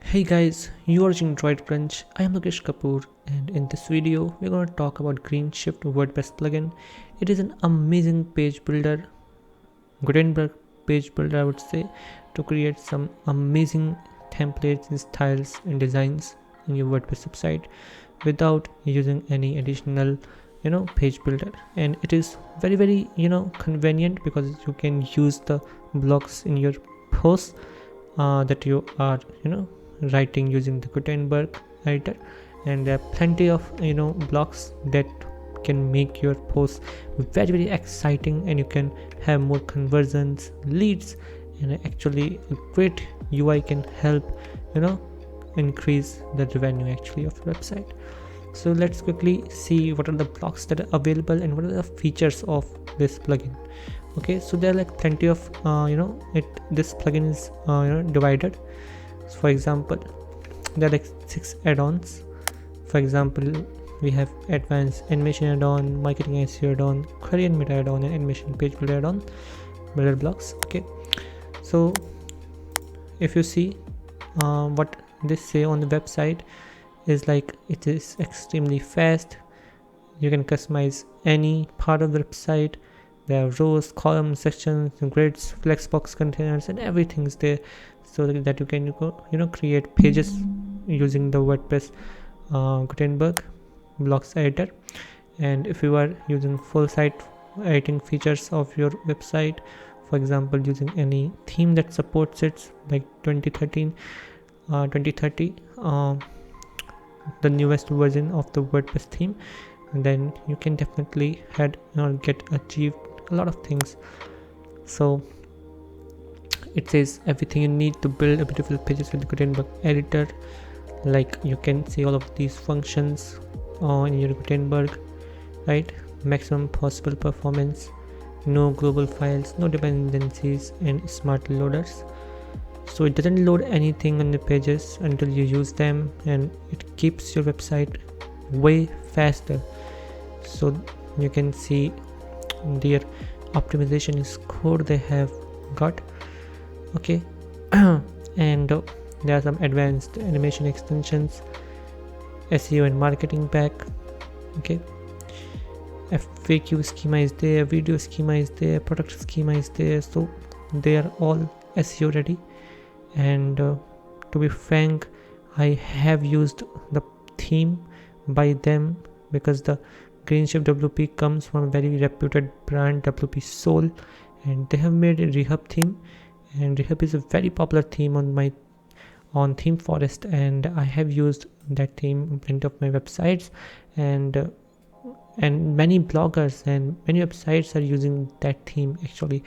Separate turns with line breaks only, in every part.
Hey guys, you are watching Droid Crunch. I am Lokesh Kapoor, and in this video we're going to talk about Greenshift WordPress plugin. It is an amazing page builder, Gutenberg page builder I would say, to create some amazing templates and styles and designs in your WordPress website without using any additional page builder. And it is very convenient because you can use the blocks in your posts that you are writing using the Gutenberg editor, and there are plenty of blocks that can make your post very exciting, and you can have more conversions, leads, and actually a great UI can help increase the revenue actually of your website. So let's quickly see what are the blocks that are available and what are the features of this plugin. Okay, so there are like plenty of this plugin is divided. So for example, there are like 6 add-ons. For example, we have advanced animation add-on, marketing SEO add-on, query and meta add-on, and animation page builder add-on, builder blocks. Okay, so if you see what they say on the website is like it is extremely fast. You can customize any part of the website. There are rows, columns, sections, grids, flexbox containers, and everything is there, so that you can create pages using the WordPress Gutenberg blocks editor. And if you are using full site editing features of your website, for example using any theme that supports it, like 2030 the newest version of the WordPress theme, then you can definitely get achieved a lot of things. So it says everything you need to build a beautiful pages with the Gutenberg editor. Like you can see all of these functions in your Gutenberg, right? Maximum possible performance, no global files, no dependencies, and smart loaders. So it doesn't load anything on the pages until you use them, and it keeps your website way faster. So you can see their optimization is code they have got. Okay, and there are some advanced animation extensions, SEO and marketing pack. Okay, FAQ schema is there, video schema is there, product schema is there, so they are all SEO ready. And to be frank, I have used the theme by them because the Greenshift WP comes from a very reputed brand, WP Soul, and they have made a Rehab theme, and Rehab is a very popular theme on Theme Forest, and I have used that theme in plenty of my websites, and many bloggers and many websites are using that theme actually,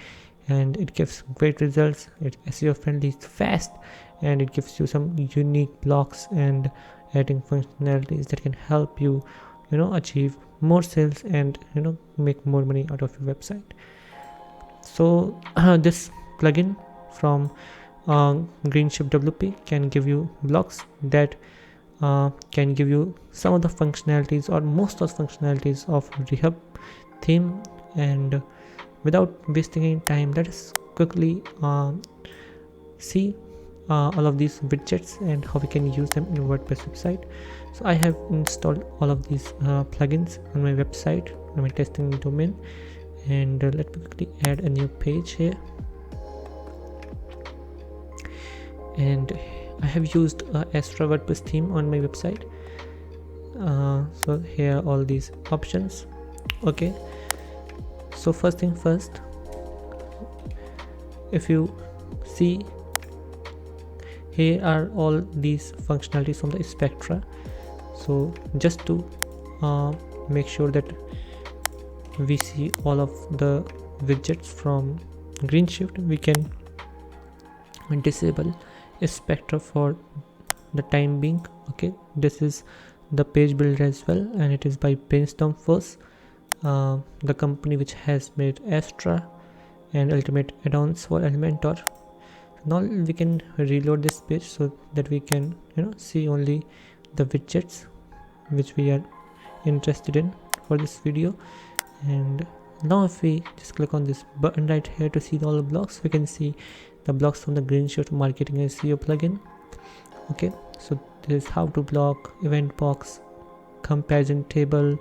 and it gives great results. It's SEO friendly, it's fast, and it gives you some unique blocks and editing functionalities that can help you achieve more sales and make more money out of your website. So this plugin from Greenshift WP can give you blocks that can give you some of the functionalities or most of the functionalities of Rehab theme. And without wasting any time, let us quickly see all of these widgets and how we can use them in a WordPress website. So I have installed all of these plugins on my website, on my testing domain, and let me quickly add a new page here. And I have used Astra WordPress theme on my website. So here are all these options. Okay, so first thing first, if you see, here are all these functionalities from the Spectra. So just to make sure that we see all of the widgets from Greenshift, we can disable Spectra for the time being. Okay, this is the page builder as well, and it is by Brainstorm Force, the company which has made Astra and Ultimate add-ons for Elementor. Now we can reload this page so that we can see only the widgets which we are interested in for this video. And now if we just click on this button right here to see all the blocks, we can see the blocks from the Greenshift marketing SEO plugin. Okay, so this is how to block, event box, comparison table.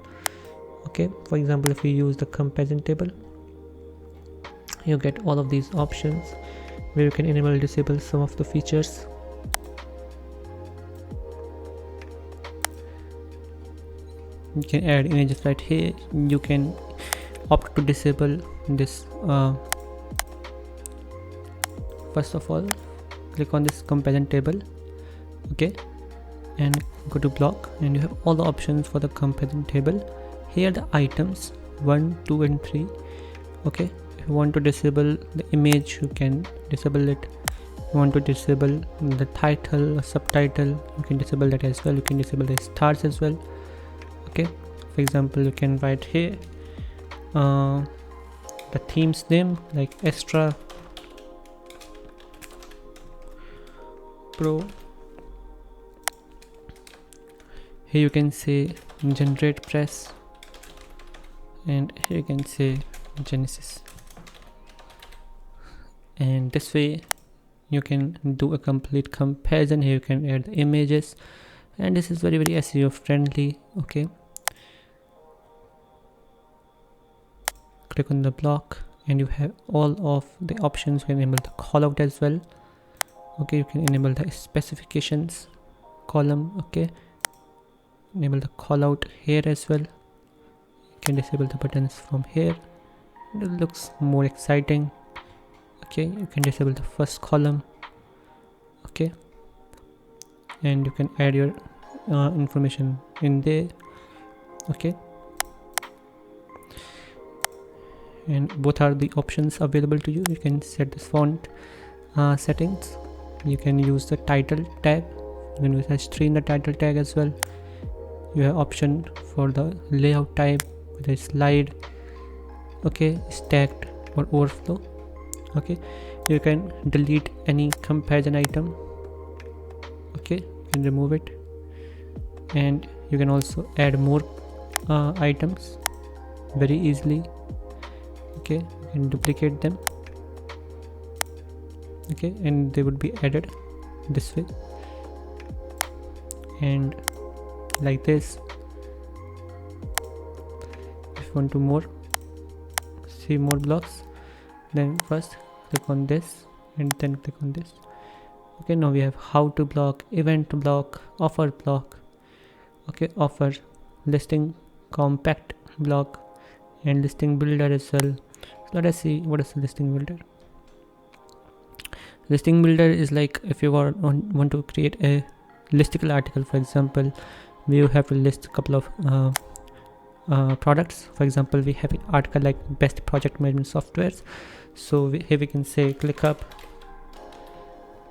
Okay, for example, if you use the comparison table, you get all of these options where you can enable, disable some of the features. You can add images right here. You can opt to disable this. First of all, click on this comparison table, okay, and go to block, and you have all the options for the comparison table. Here are the items 1, 2 and 3. Okay, if you want to disable the image, you can disable it. If you want to disable the title or subtitle, you can disable that as well. You can disable the stars as well. Okay, for example, you can write here the theme's name, like extra pro. Here you can say generate press, and here you can say Genesis, and this way you can do a complete comparison. Here you can add the images, and this is very SEO friendly. Okay, click on the block, and you have all of the options. You can enable the callout as well. Okay, you can enable the specifications column. Okay, enable the callout here as well. You can disable the buttons from here. It looks more exciting. Okay, you can disable the first column. Okay, and you can add your information in there. Okay, and both are the options available to you. You can set this font settings. You can use the title tag. You can use h3 in the title tag as well. You have option for the layout type, whether it's slide, okay, stacked or overflow. Okay, you can delete any comparison item. Okay, you can remove it, and you can also add more items very easily. Okay, you can duplicate them. Okay, and they would be added this way, and like this. If you want to see more blocks, then first click on this and then click on this. Okay, now we have how to block, event block, offer block. Okay, offer, listing compact block, and listing builder as well. So let us see what is the listing builder. Listing builder is like if you want to create a listicle article. For example, you have to list a couple of products. For example, we have an article like best project management softwares. So here we can say ClickUp.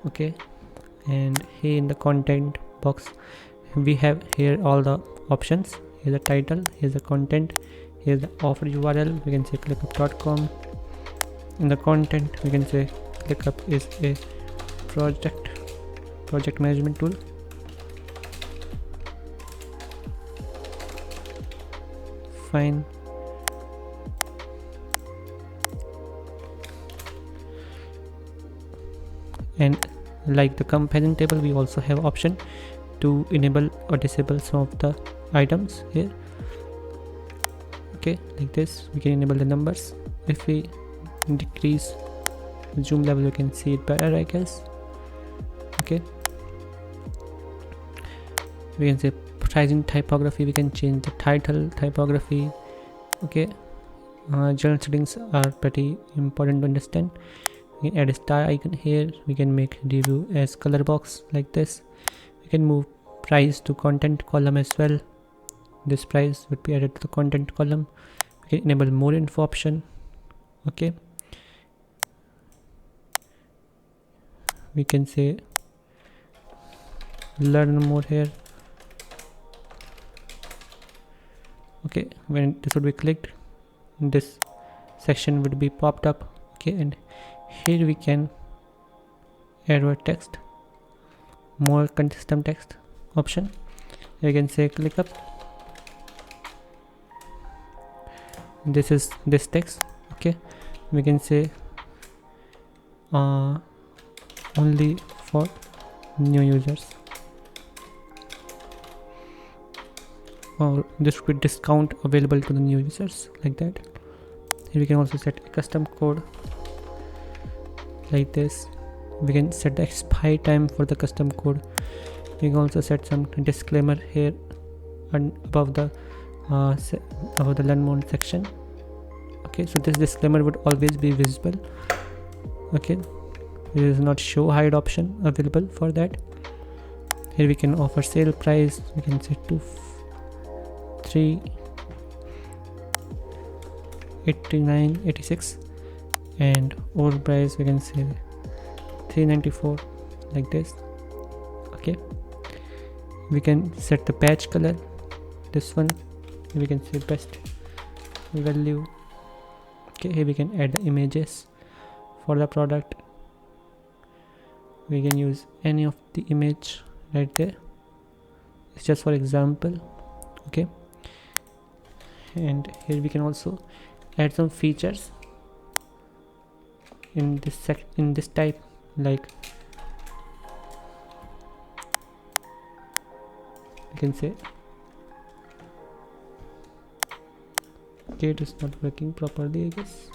Okay, and here in the content box we have here all the options. Here's the title, here's the content, here's the offer URL. We can say clickup.com. In the content we can say ClickUp is a project management tool. Fine. And like the comparison table, we also have option to enable or disable some of the items here. Okay, like this we can enable the numbers. If we decrease the zoom level, you can see it better, I guess. Okay, we can say pricing typography. We can change the title typography. Okay, general settings are pretty important to understand. We can add a star icon here. We can make review as color box like this. We can move price to content column as well. This price would be added to the content column. We can enable more info option. Okay, we can say learn more here. Okay, when this would be clicked, this section would be popped up. Okay, and here we can add our text, more custom text option. You can say ClickUp. This is this text. Okay, we can say only for new users. or this would be discount available to the new users, like that. Here we can also set a custom code like this. We can set the expire time for the custom code. We can also set some disclaimer here and above the learn more section. Okay, so this disclaimer would always be visible. Okay, there is not show hide option available for that. Here we can offer sale price. We can set to 389.86, and old price we can say 394, like this. Okay, we can set the patch color. This one we can say best value. Okay, here we can add the images for the product. We can use any of the image right there. It's just for example. Okay, and here we can also add some features in this type, like you can say, okay, it is not working properly, I guess.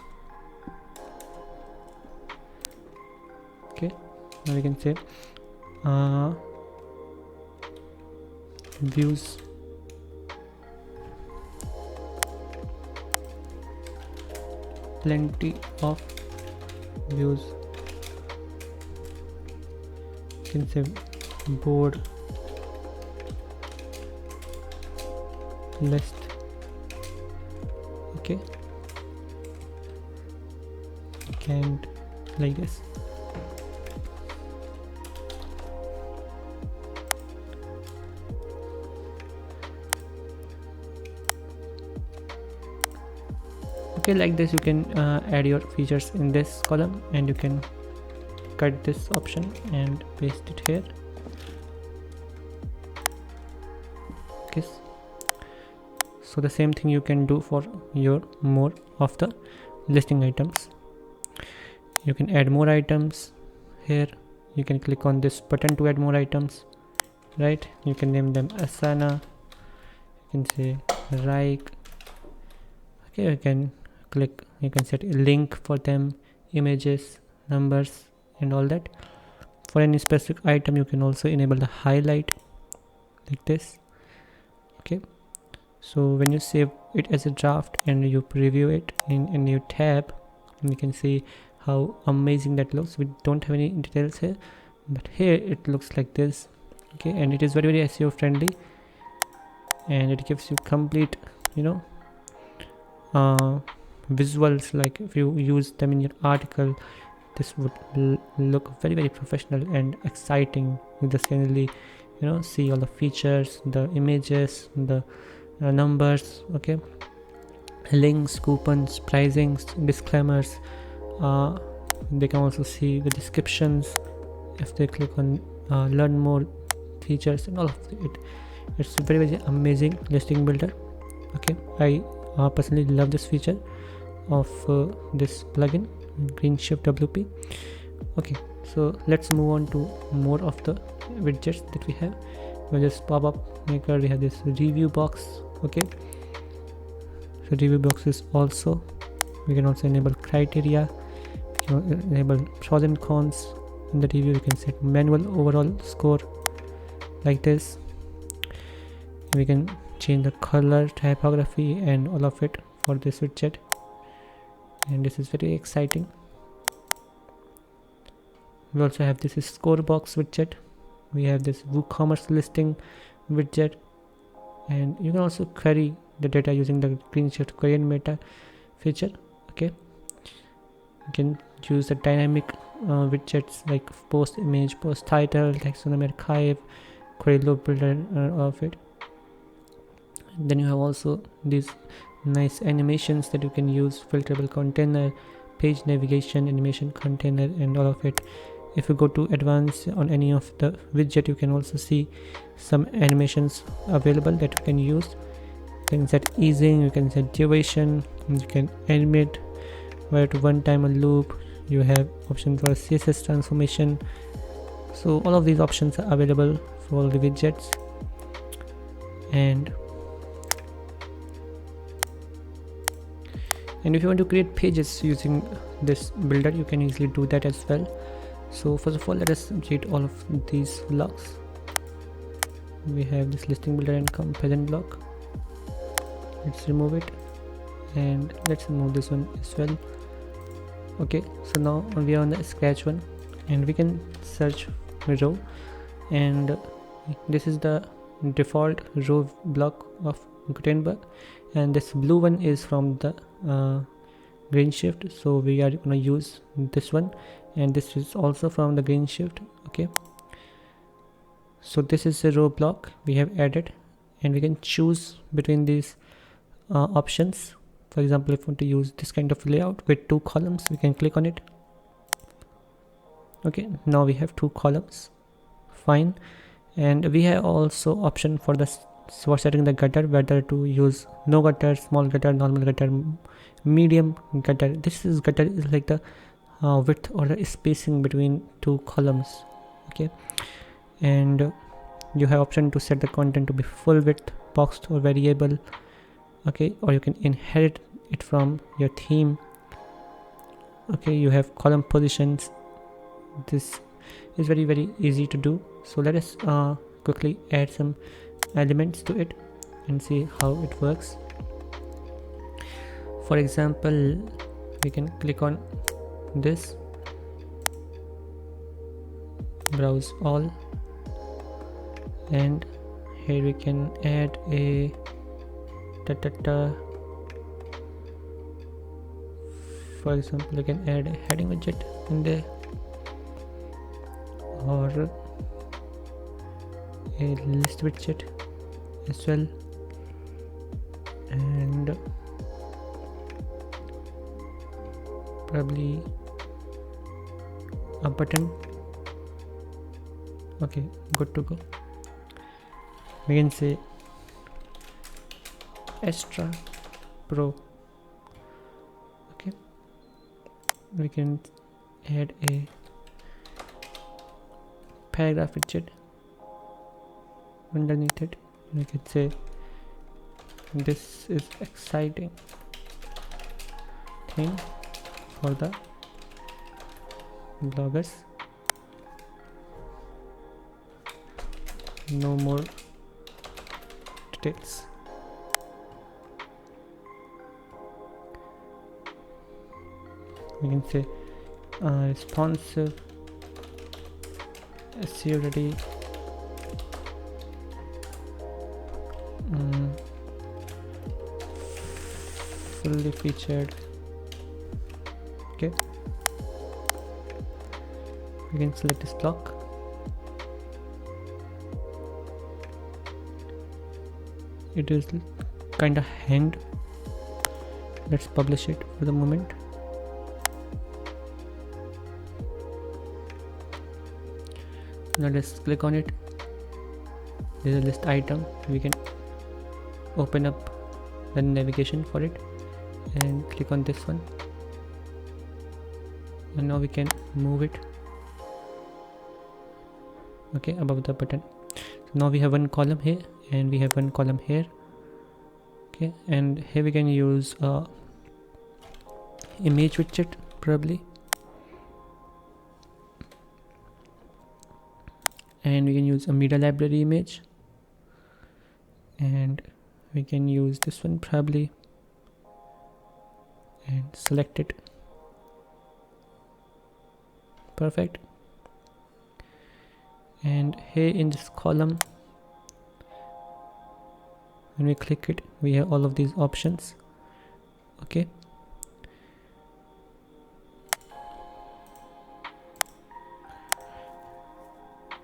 Okay, now we can say views plenty of views. You can say board list. Okay, and like this. Okay, like this you can add your features in this column, and you can cut this option and paste it here. Okay, so the same thing you can do for your more of the listing items. You can add more items here. You can click on this button to add more items, right? You can name them Asana, you can say Raik. Okay, you can click, you can set a link for them, images, numbers, and all that. For any specific item you can also enable the highlight, like this. Okay, so when you save it as a draft and you preview it in a new tab, you can see how amazing that looks. We don't have any details here, but here it looks like this. Okay, and it is very SEO friendly, and it gives you complete, visuals. Like if you use them in your article, this would look very professional and exciting. You just can really see all the features, the images, the numbers, okay, links, coupons, pricings, disclaimers. They can also see the descriptions if they click on learn more features and all of it. It's a very amazing listing builder. Okay, I personally love this feature of this plugin, GreenshiftwP. Okay, so let's move on to more of the widgets that we have. We'll just pop-up maker. We have this review box. Okay, so review box is also, we can also enable criteria, enable pros and cons. In the review you can set manual overall score, like this. We can change the color, typography, and all of it for this widget, and this is very exciting. We also have this score box widget. We have this WooCommerce listing widget, and you can also query the data using the Greenshift query and meta feature. Okay, you can use the dynamic widgets like post image, post title, taxonomy archive, query load builder, all of it. And then you have also these nice animations that you can use: filterable container, page navigation, animation container, and all of it. If you go to advanced on any of the widget, you can also see some animations available that you can use. You can set easing, you can set duration, you can animate where to one time a loop. You have options for CSS transformation. So all of these options are available for all the widgets. And And if you want to create pages using this builder, you can easily do that as well. So first of all, let us create all of these blocks. We have this listing builder and comparison block. Let's remove it, and let's remove this one as well. Okay, so now we are on the scratch one, and we can search row, and this is the default row block of Gutenberg, and this blue one is from the Greenshift, so we are going to use this one, and this is also from the Greenshift. Okay, so this is a row block we have added, and we can choose between these options. For example, if we want to use this kind of layout with 2 columns, we can click on it. Okay, now we have 2 columns, fine. And we have also option for setting the gutter, whether to use no gutter, small gutter, normal gutter, medium gutter. This is gutter is like the width or the spacing between 2 columns. Okay, and you have option to set the content to be full width, boxed, or variable. Okay, or you can inherit it from your theme. Okay, you have column positions. This is very easy to do. So let us quickly add some elements to it and see how it works. For example, we can click on this, browse all, and here we can add a for example, we can add a heading widget in there, or a list widget as well, and probably a button. Okay, good to go. We can say extra pro. Okay, we can add a paragraph widget underneath it. We can say this is exciting thing for the bloggers. No more details. We can say responsive, SEO ready, fully featured. Okay, we can select this block. It is kind of hanged. Let's publish it for the moment. Now let's click on it. There's a list item. We can open up the navigation for it and click on this one, and now we can move it, okay, above the button. So now we have one column here and we have one column here. Okay, and here we can use image widget probably, and we can use a media library image, and we can use this one probably, and select it. Perfect. And here in this column, when we click it, we have all of these options. Okay,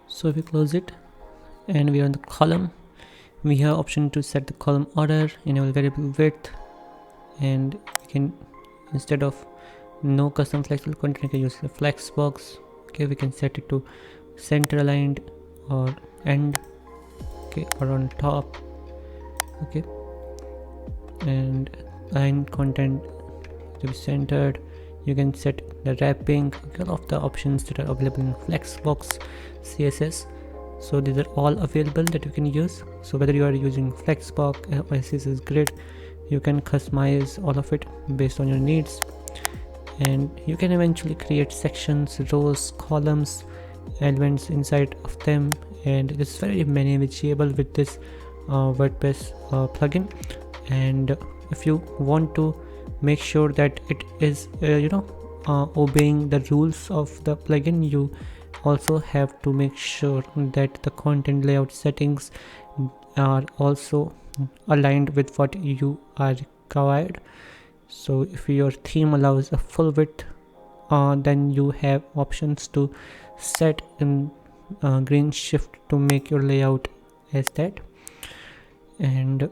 so if we close it and we are on the column, we have option to set the column order, enable variable width, and we can, instead of no custom flexible content, we can use a flex box. Okay, we can set it to center aligned or end, okay, or on top. Okay, and align content to be centered. You can set the wrapping, okay, all of the options that are available in Flexbox CSS. So these are all available that you can use. So whether you are using Flexbox or CSS Grid, You can customize all of it based on your needs, and you can eventually create sections, rows, columns, elements inside of them, and it is very manageable with this WordPress plugin. And if you want to make sure that it is obeying the rules of the plugin, you also have to make sure that the content layout settings are also aligned with what you are required. So if your theme allows a full width, then you have options to set in Greenshift to make your layout as that. And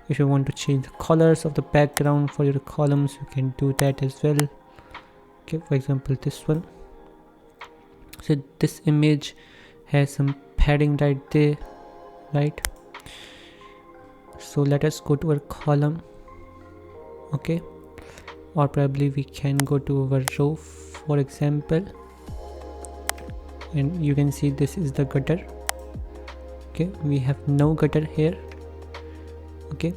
if you want to change the colors of the background for your columns, you can do that as well. Okay, for example, this one. So this image has some padding right there, right? So let us go to our column. Okay, or probably we can go to our row, for example, and you can see this is the gutter. Okay, we have no gutter here. Okay,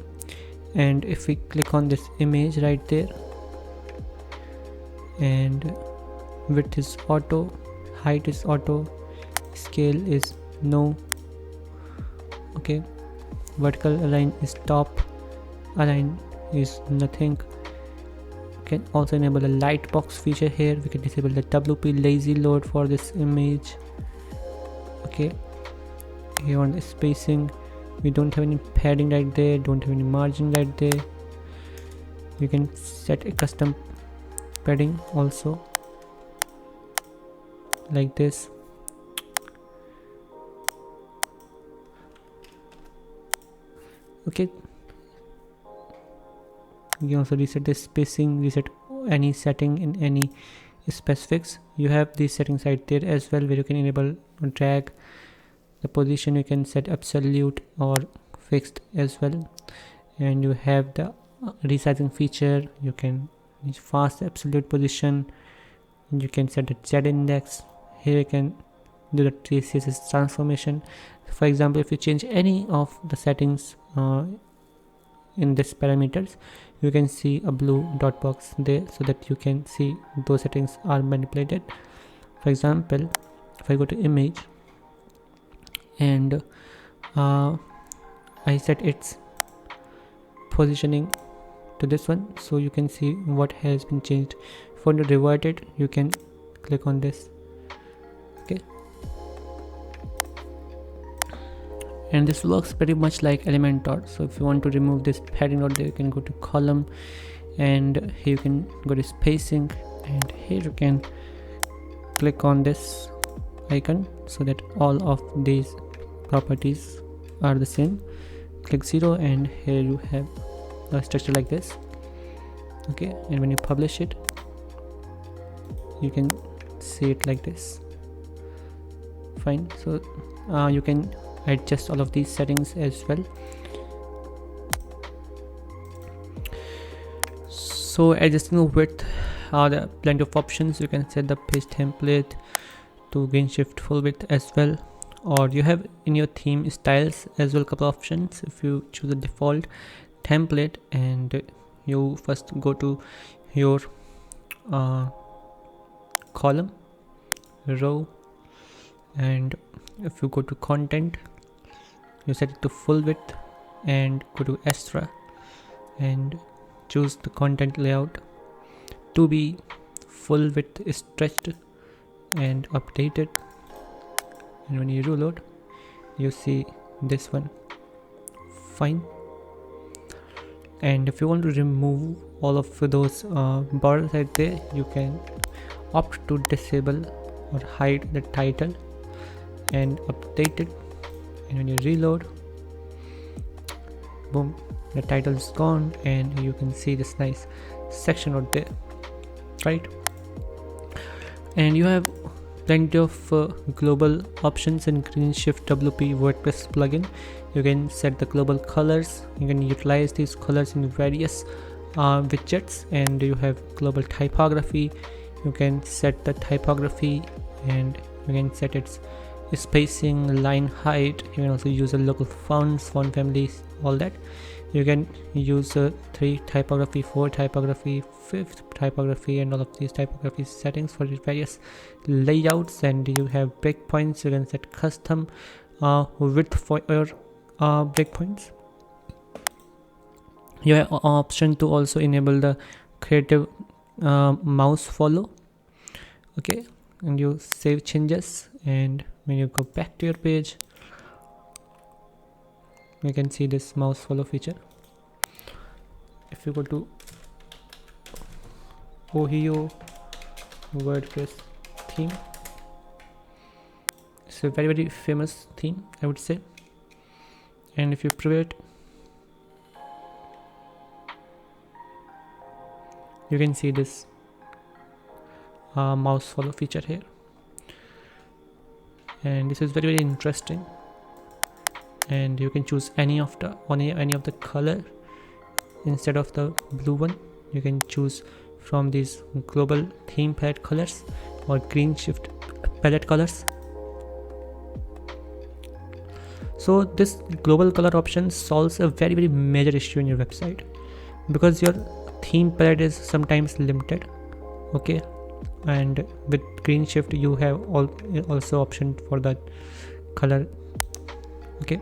and if we click on this image right there, and width is auto, height is auto, scale is no. Okay, vertical align is top, align is nothing. Can also enable a light box feature here. We can disable the WP lazy load for this image. Okay, here on the spacing, we don't have any padding right there, don't have any margin right there. You can set a custom padding also, like this. Okay, you can also reset the spacing, reset any setting in any specifics. You have these settings right there as well, where you can enable drag. The position you can set absolute or fixed as well, and you have the resizing feature. You can fast absolute position, you can set the Z index. Here you can do the CSS transformation. For example, if you change any of the settings in this parameters, you can see a blue dot box there, so that you can see those settings are manipulated. For example, if I go to image and I set its positioning to this one, so you can see what has been changed. If you want to revert it, you can click on this. Okay, and this works pretty much like Elementor. So if you want to remove this padding out there, you can go to column, and here you can go to spacing, and here you can click on this icon so that all of these properties are the same. Click 0, and here you have a structure like this. Okay, and when you publish it, you can see it like this. Fine. So you can adjust all of these settings as well. So adjusting the width, there are plenty of options. You can set the page template to Greenshift full width as well, or you have in your theme styles as well, couple of options. If you choose the default template, and you first go to your column, row, and if you go to content, you set it to full width, and go to extra and choose the content layout to be full width, stretched and updated. And when you reload, you see this one. Fine. And if you want to remove all of those borders right there, you can opt to disable or hide the title and update it. And when you reload, boom, the title is gone, and you can see this nice section out there, right? And you have plenty of global options in Greenshift WP WordPress plugin. You can set the global colors. You can utilize these colors in various widgets, and you have global typography. You can set the typography, and you can set its spacing, line height. You can also use the local fonts, font families, all that. You can use 3 typography, 4 typography, 5th typography, and all of these typography settings for various layouts. And you have breakpoints. You can set custom width for your breakpoints. You have an option to also enable the creative mouse follow. Okay, and you save changes, and when you go back to your page, you can see this mouse follow feature. If you go to Ohio WordPress theme, it's a very famous theme, I would say. And if you preview it, you can see this mouse follow feature here, and this is very interesting. And you can choose any of the color instead of the blue one. You can choose from these global theme palette colors or Greenshift palette colors. So this global color option solves a very major issue in your website, because your theme palette is sometimes limited. Okay, and with Greenshift you have also option for that color. Okay,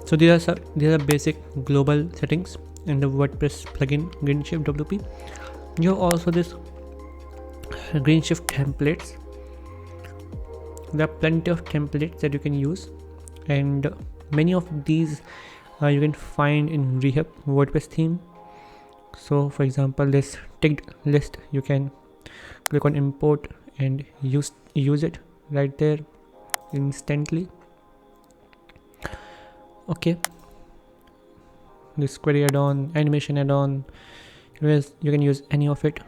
so these are basic global settings in the WordPress plugin Greenshift WP. You have also this Greenshift templates. There are plenty of templates that you can use, and many of these you can find in Rehab WordPress theme. So for example, this ticked list, you can click on import and use it right there instantly. Okay, this query add-on, animation add-on, you can use any of it.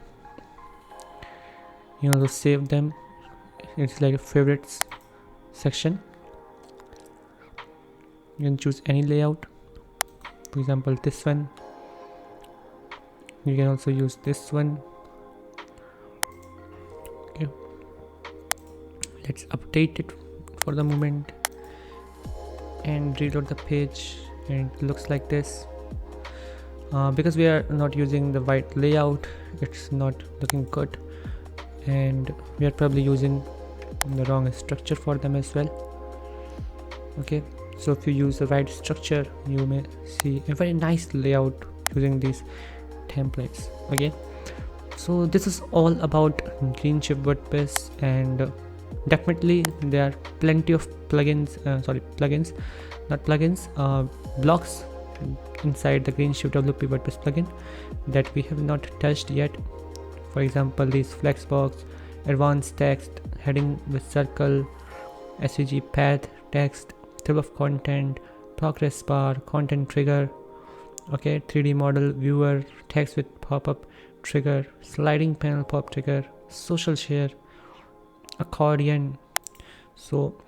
You know, to save them, it's like a favorites section. You can choose any layout, for example this one. You can also use this one. Okay, let's update it for the moment and reload the page, and it looks like this. Because we are not using the white layout, it's not looking good, and we are probably using the wrong structure for them as well. Okay, so if you use the right structure, you may see a very nice layout using these templates. Okay, so this is all about Greenshift WordPress, and definitely there are plenty of blocks inside the Greenshift WP WordPress plugin that we have not touched yet. For example, these flexbox, advanced text, heading with circle, SVG path, text, table of content, progress bar, content trigger, okay, 3D model viewer, text with pop-up trigger, sliding panel pop trigger, social share, accordion. So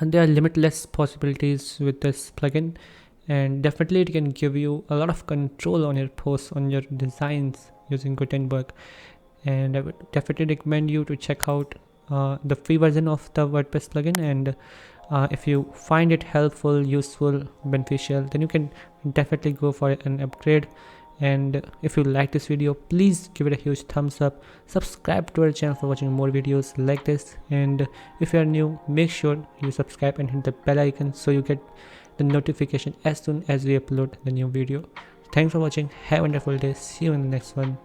there are limitless possibilities with this plugin, and definitely it can give you a lot of control on your posts, on your designs using Gutenberg. And I would definitely recommend you to check out the free version of the WordPress plugin, and if you find it helpful, useful, beneficial, then you can definitely go for an upgrade. And if you like this video, please give it a huge thumbs up, subscribe to our channel for watching more videos like this, and if you are new, make sure you subscribe and hit the bell icon so you get the notification as soon as we upload the new video. Thanks for watching, have a wonderful day, see you in the next one.